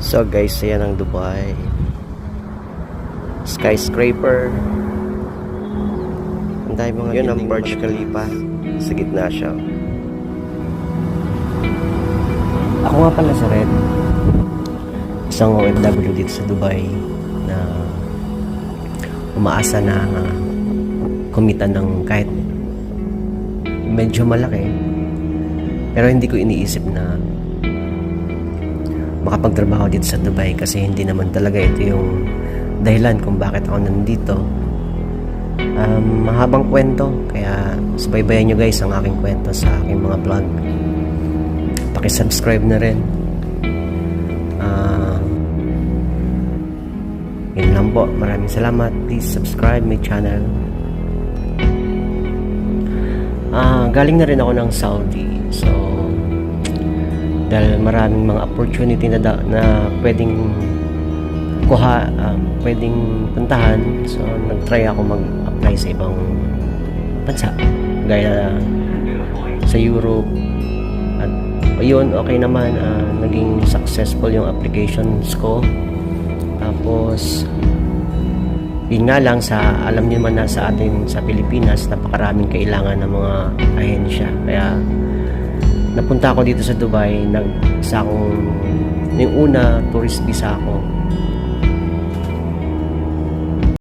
So guys, ayan ang Dubai. Skyscraper. Ang dami mga yun ang Burj Khalifa. Sa gitna siya. Ako nga pala sa Red. Isang OFW dito sa Dubai na umaasa na kumita ng kahit medyo malaki. Pero hindi ko iniisip na makapagtrabaho dito sa Dubai kasi hindi naman talaga ito yung dahilan kung bakit ako nandito. Mahabang kwento, kaya subaybayan nyo guys ang aking kwento sa aking mga vlog. Paki-subscribe na rin. Yun lang po, maraming salamat. Please subscribe my channel. Galing na rin ako ng Saudi, so dahil maraming mga opportunity na pwedeng pwedeng puntahan, so nag-try ako mag-apply sa ibang bansa gaya sa Europe at ayun, okay naman, naging successful yung applications ko. Tapos yun nga lang, alam niyo man na sa atin sa Pilipinas napakaraming kailangan ng mga ahensya, kaya napunta ako dito sa Dubai. Yung una tourist visa ako,